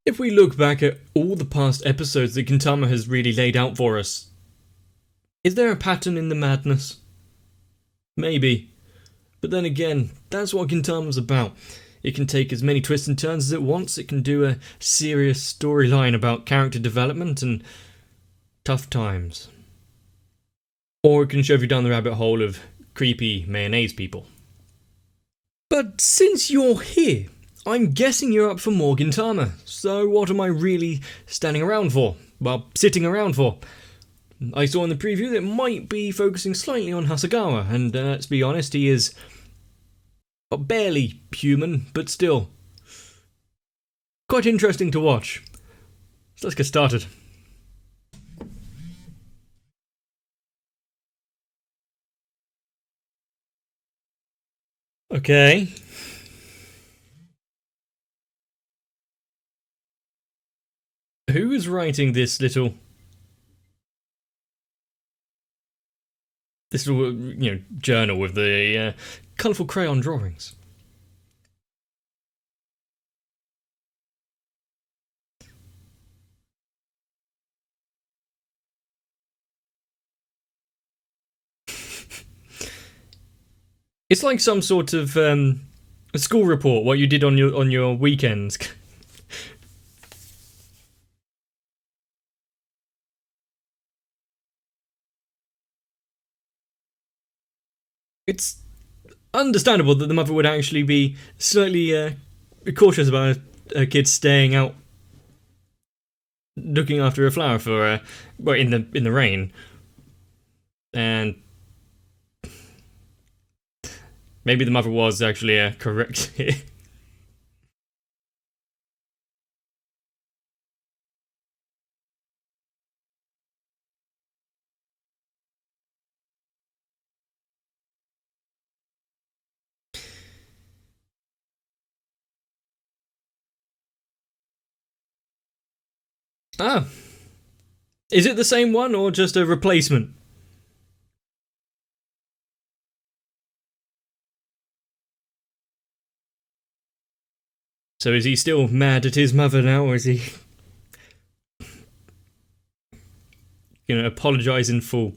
If we look back at all the past episodes that Gintama has really laid out for us, is there a pattern in the madness? Maybe. But then again, that's what Gintama's about. It can take as many twists and turns as it wants. It can do a serious storyline about character development and tough times. Or it can shove you down the rabbit hole of creepy mayonnaise people. But since you're here, I'm guessing you're up for more Gintama. So what am I really standing around for? Well, sitting around for. I saw in the preview that it might be focusing slightly on Hasegawa, and let's be honest, he is barely human, but still quite interesting to watch. So let's get started. Okay. Who is writing this little, journal with the colourful crayon drawings? It's like some sort of a school report, what you did on your weekends. It's understandable that the mother would actually be slightly cautious about her kids staying out looking after a flower for in the rain, and maybe the mother was actually correct here. Ah, is it the same one or just a replacement? So is he still mad at his mother now, or is he gonna apologise in full?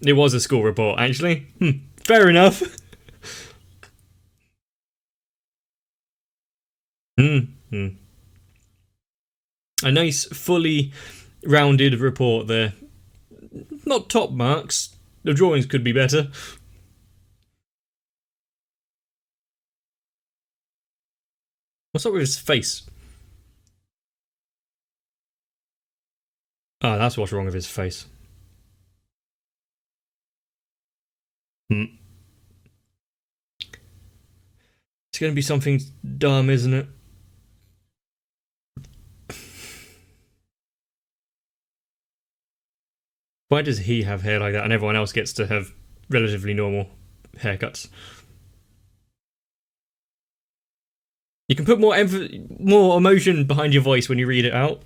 It was a school report, actually. Fair enough. A nice, fully rounded report there. Not top marks. The drawings could be better. What's up with his face? Ah, that's what's wrong with his face. It's gonna be something dumb, isn't it? Why does he have hair like that and everyone else gets to have relatively normal haircuts? You can put more emotion behind your voice when you read it out.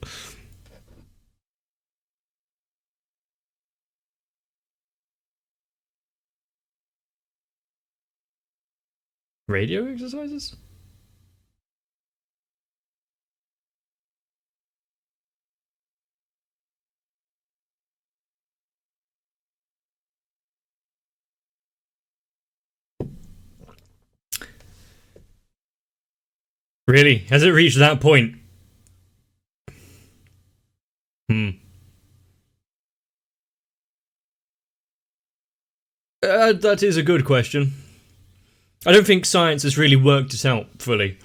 Radio exercises? Really? Has it reached that point? That is a good question. I don't think science has really worked it out fully.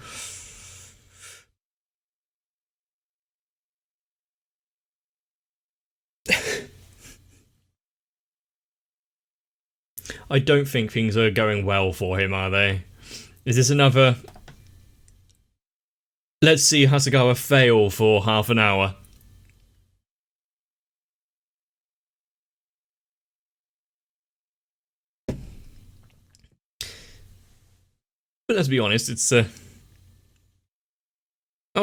I don't think things are going well for him, are they? Is this another... Let's see Hasegawa fail for half an hour. But let's be honest, it's out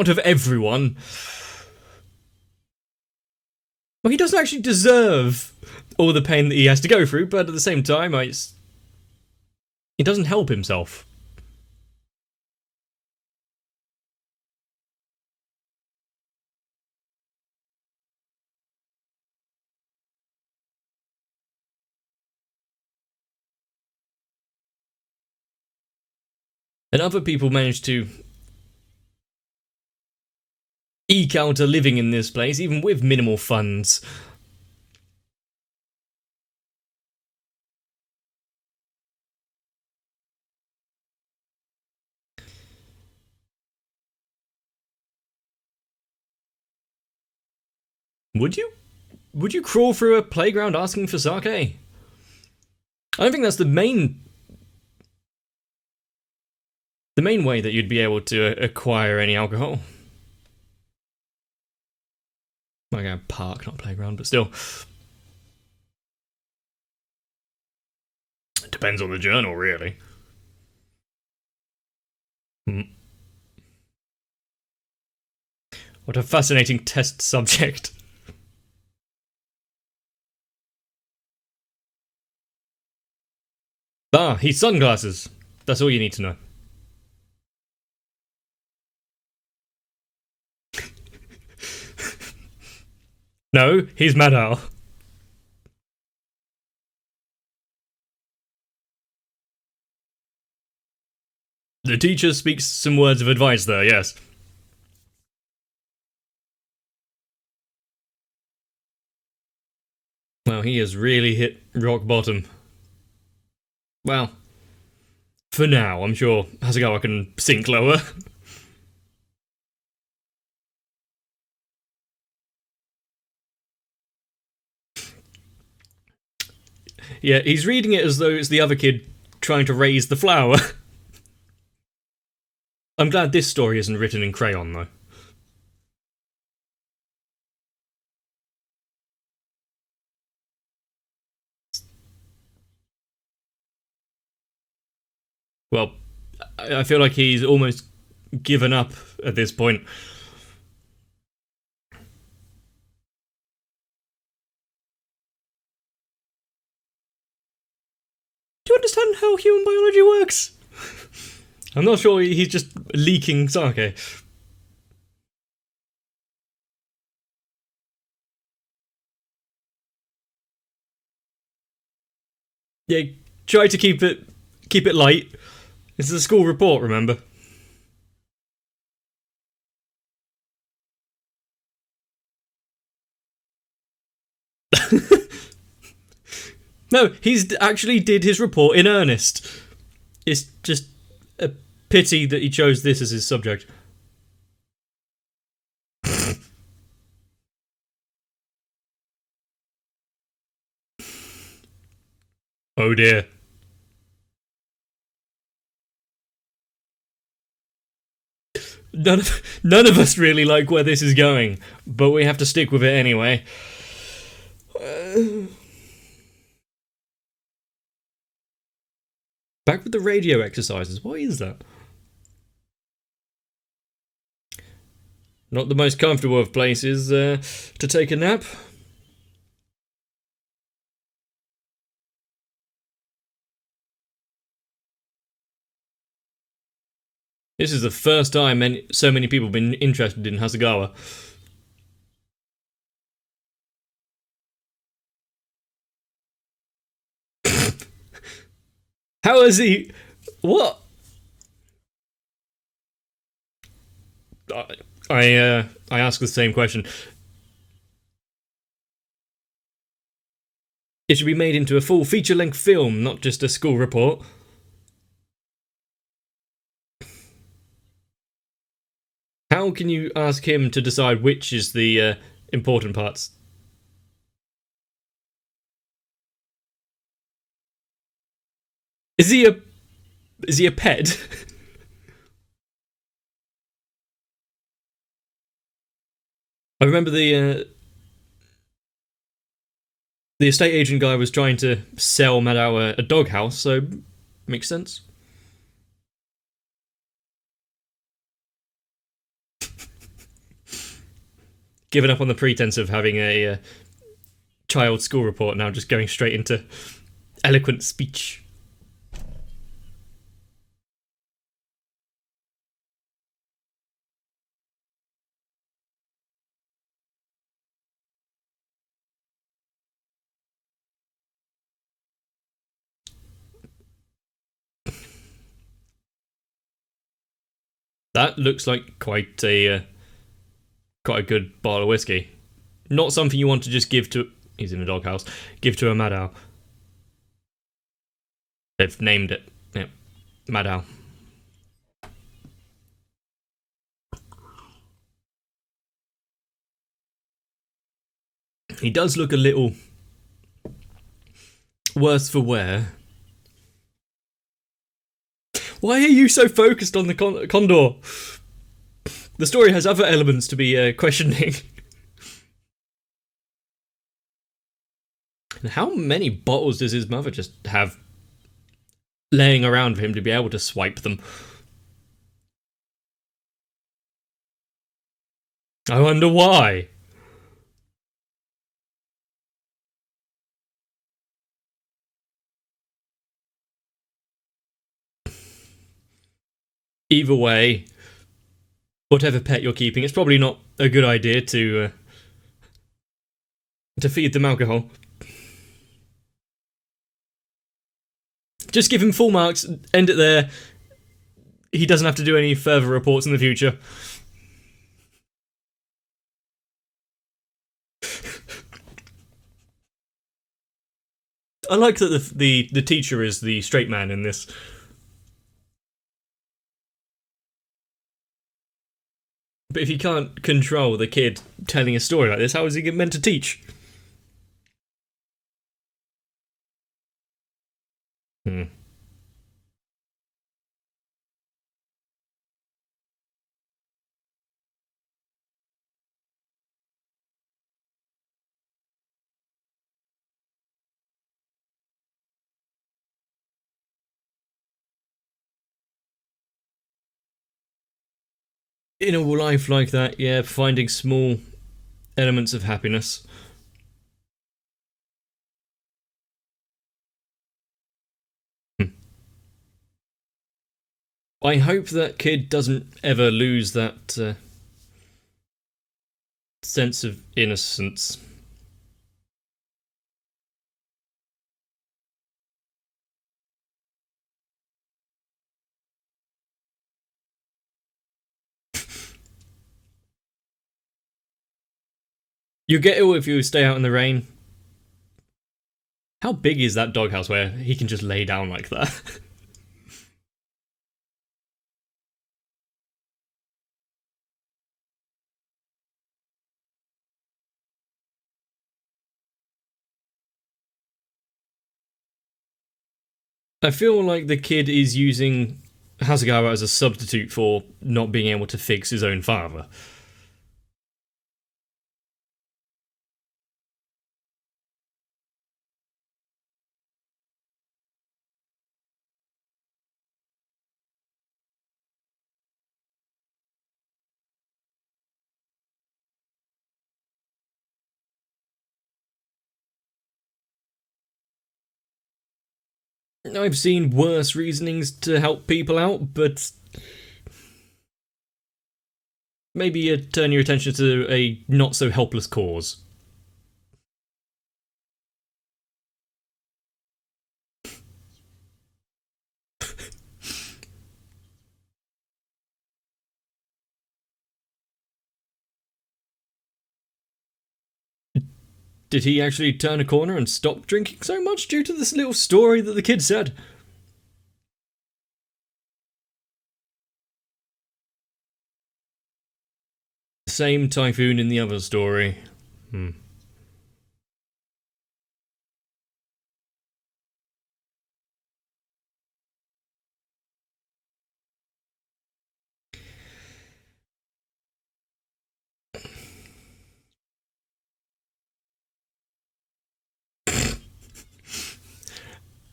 of everyone, Well, he doesn't actually deserve all the pain that he has to go through, but at the same time, he doesn't help himself. And other people manage to eke out a living in this place, even with minimal funds. Would you? Would you crawl through a playground asking for sake? I don't think that's the main way that you'd be able to acquire any alcohol. Like a park, not a playground, but still. It depends on the journal, really. What a fascinating test subject. Ah, he's sunglasses. That's all you need to know. No, he's Madao. The teacher speaks some words of advice there, yes. Well, he has really hit rock bottom. Well, for now, I'm sure Hasegawa can sink lower. Yeah, he's reading it as though it's the other kid trying to raise the flower. I'm glad this story isn't written in crayon, though. Well, I feel like he's almost given up at this point. Do you understand how human biology works? I'm not sure he's just leaking sake. Yeah, try to keep it light. This is a school report, remember? No, he's actually did his report in earnest. It's just a pity that he chose this as his subject. Oh dear. None of us really like where this is going, but we have to stick with it anyway. Back with the radio exercises. What is that? Not the most comfortable of places to take a nap. This is the first time so many people have been interested in Hasegawa. How is he? What? I ask the same question. It should be made into a full feature-length film, not just a school report. How can you ask him to decide which is the important parts? Is he a pet? I remember the estate agent guy was trying to sell Madao a doghouse, so makes sense. Given up on the pretense of having a child school report now, just going straight into eloquent speech. That looks like quite a good bottle of whiskey. Not something you want to just give to... He's in the doghouse. Give to a Madao. They've named it. Yep. Madao. He does look a little worse for wear. Why are you so focused on the condor? The story has other elements to be questioning. And how many bottles does his mother just have laying around for him to be able to swipe them? I wonder why. Either way, whatever pet you're keeping, it's probably not a good idea to feed them alcohol. Just give him full marks, end it there. He doesn't have to do any further reports in the future. I like that the teacher is the straight man in this. But if he can't control the kid telling a story like this, how is he meant to teach? In a life like that, yeah, finding small elements of happiness. I hope that kid doesn't ever lose that sense of innocence. You get ill if you stay out in the rain. How big is that doghouse where he can just lay down like that? I feel like the kid is using Hasegawa as a substitute for not being able to fix his own father. I've seen worse reasonings to help people out, but maybe you turn your attention to a not-so-helpless cause. Did he actually turn a corner and stop drinking so much due to this little story that the kid said? Same typhoon in the other story.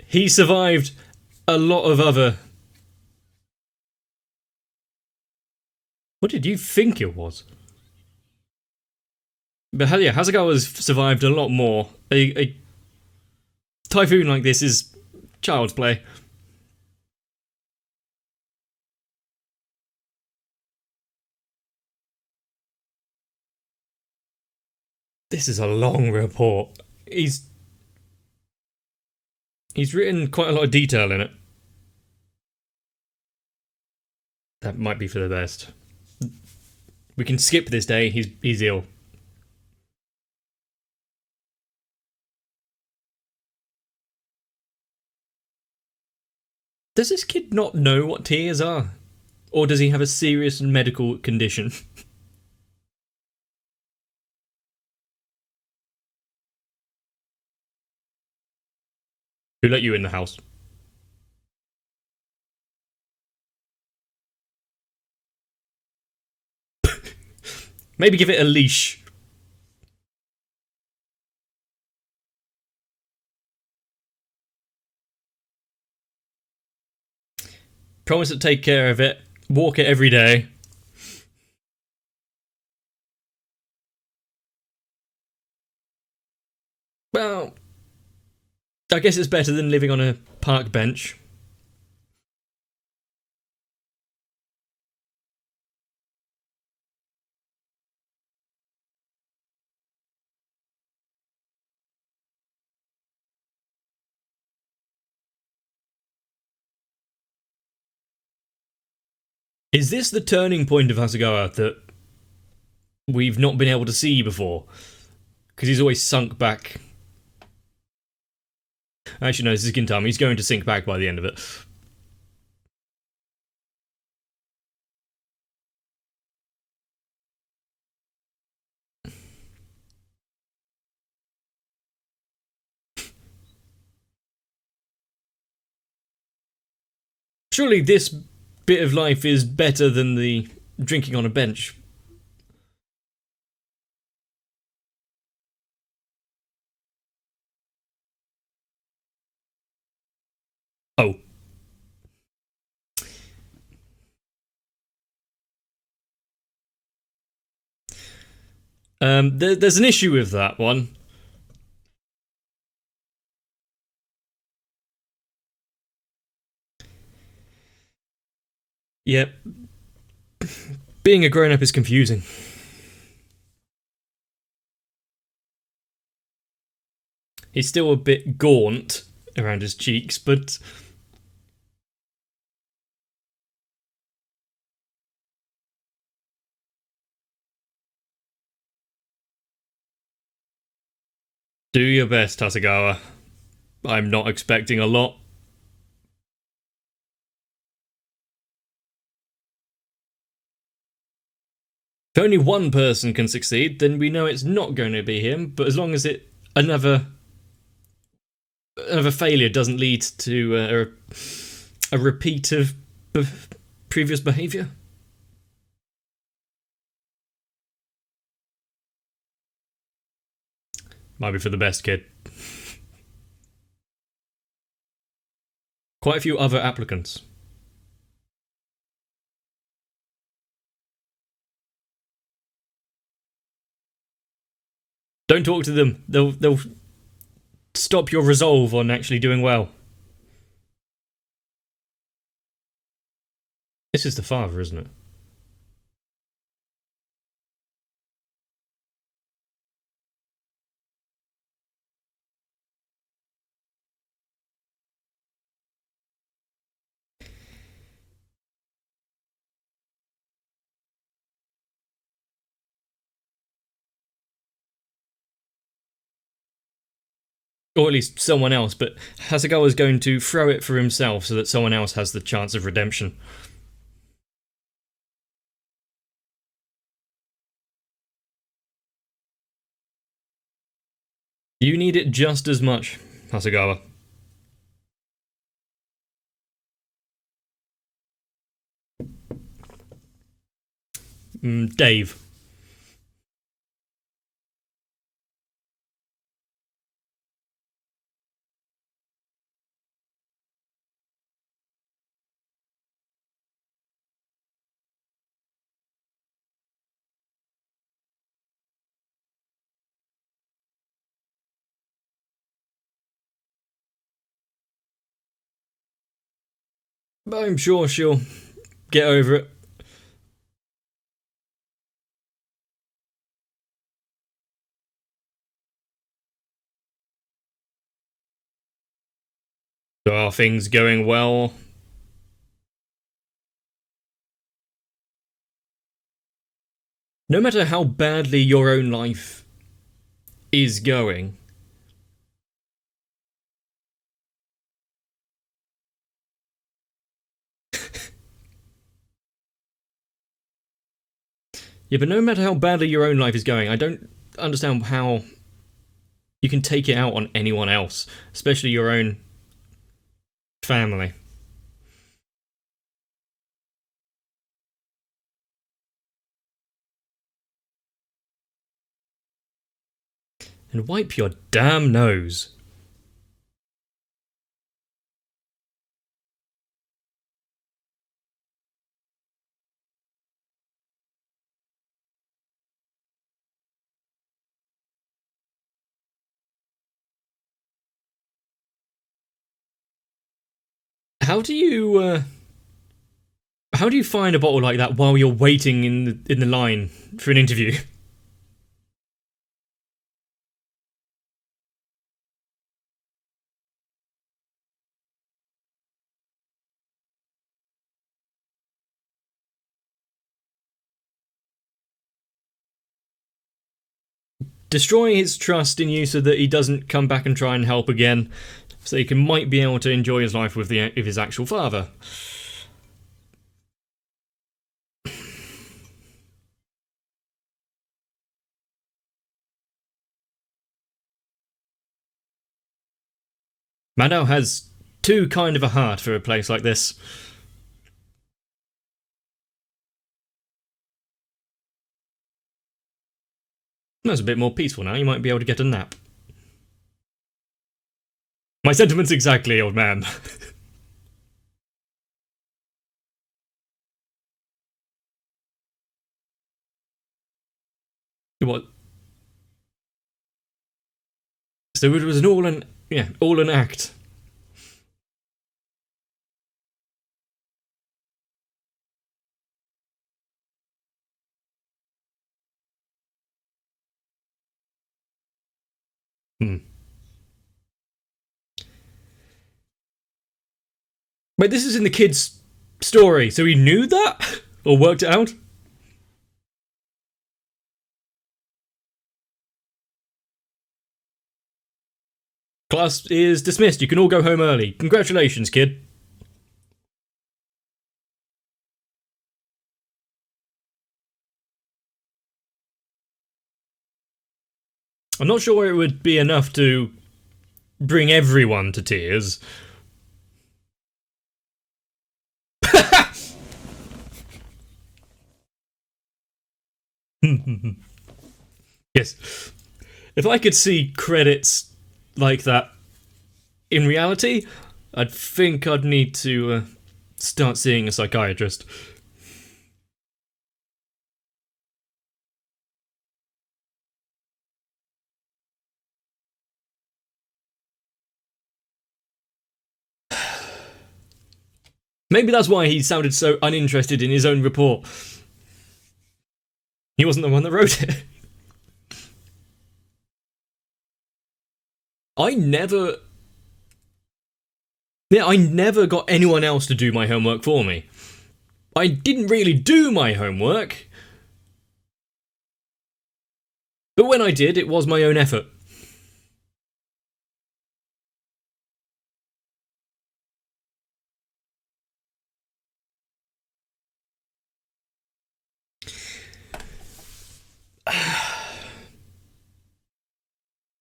He survived a lot of other... What did you think it was? But hell yeah, Hasegawa's survived a lot more. A typhoon like this is child's play. This is a long report. He's written quite a lot of detail in it. That might be for the best. We can skip this day. He's ill. Does this kid not know what tears are? Or does he have a serious medical condition? Who let you in the house? Maybe give it a leash. Promise to take care of it. Walk it every day. Well, I guess it's better than living on a park bench. Is this the turning point of Hasegawa that we've not been able to see before? Because he's always sunk back. Actually, no, this is Gintama. He's going to sink back by the end of it. Surely this bit of life is better than the drinking on a bench. Oh. There's an issue with that one. Yep. Being a grown-up is confusing. He's still a bit gaunt around his cheeks, but... Do your best, Hasegawa. I'm not expecting a lot. If only one person can succeed, then we know it's not going to be him, but as long as another failure doesn't lead to a repeat of previous behaviour. Might be for the best, kid. Quite a few other applicants. Don't talk to them. They'll stop your resolve on actually doing well. This is the father, isn't it? Or at least someone else, but Hasegawa's going to throw it for himself so that someone else has the chance of redemption. You need it just as much, Hasegawa. Dave. I'm sure she'll get over it. So are things going well? No matter how badly your own life is going, yeah, but no matter how badly your own life is going, I don't understand how you can take it out on anyone else, especially your own family. And wipe your damn nose. How do you find a bottle like that while you're waiting in the line for an interview? Destroy his trust in you so that he doesn't come back and try and help again, so he might be able to enjoy his life with his actual father. Madao has too kind of a heart for a place like this. That's a bit more peaceful now. You might be able to get a nap. My sentiments exactly, old man. What? So it was all an act. Wait, this is in the kid's story, so he knew that? Or worked it out? Class is dismissed. You can all go home early. Congratulations, kid. I'm not sure it would be enough to bring everyone to tears. Yes. If I could see credits like that in reality, I'd think I'd need to start seeing a psychiatrist. Maybe that's why he sounded so uninterested in his own report. He wasn't the one that wrote it. I never got anyone else to do my homework for me. I didn't really do my homework. But when I did, it was my own effort.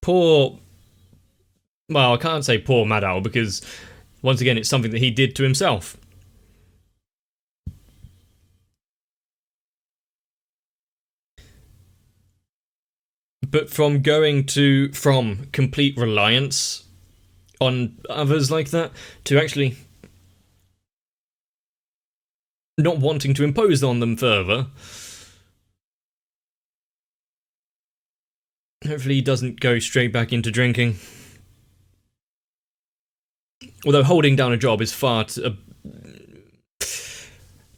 Poor... Well, I can't say poor Madao, because, once again, it's something that he did to himself. But from complete reliance on others like that, to actually not wanting to impose on them further... Hopefully he doesn't go straight back into drinking. Although holding down a job is far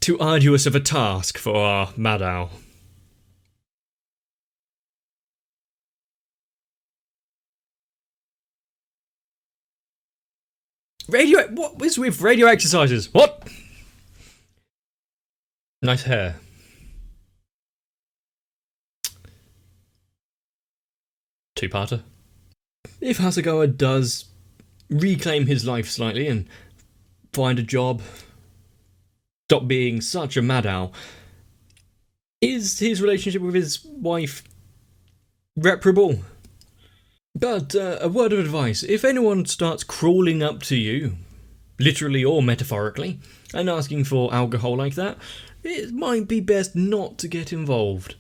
too arduous of a task for our Madao. What is with radio exercises? What? Nice hair. Two-parter. If Hasegawa does reclaim his life slightly and find a job, stop being such a Madao, is his relationship with his wife reparable? But a word of advice, if anyone starts crawling up to you, literally or metaphorically, and asking for alcohol like that, it might be best not to get involved.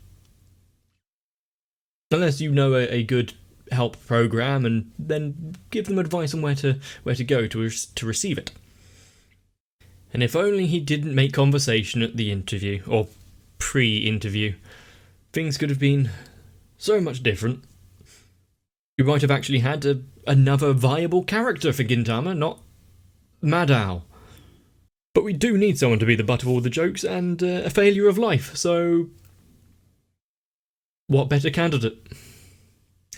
Unless you know a good help program, and then give them advice on where to go to receive it. And if only he didn't make conversation at the interview, or pre-interview, things could have been so much different. We might have actually had another viable character for Gintama, not Madao. But we do need someone to be the butt of all the jokes and a failure of life, so what better candidate?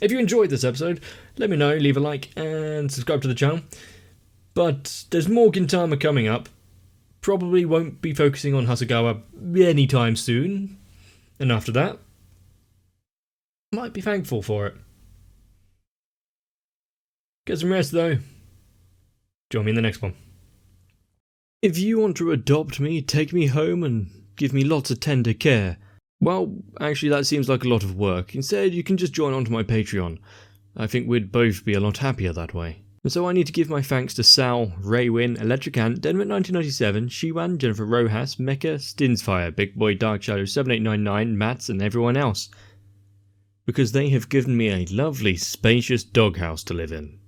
If you enjoyed this episode, let me know, leave a like and subscribe to the channel. But there's more Gintama coming up. Probably won't be focusing on Hasegawa anytime soon. And after that, might be thankful for it. Get some rest though. Join me in the next one. If you want to adopt me, take me home and give me lots of tender care, well, actually that seems like a lot of work. Instead, you can just join onto my Patreon. I think we'd both be a lot happier that way. And so I need to give my thanks to Sal, Raywin, Electric Ant, Denver1997, Shiwan, Jennifer Rojas, Mecha, Stinsfire, Big Boy Dark Shadow 7899, Mats, and everyone else. Because they have given me a lovely, spacious doghouse to live in.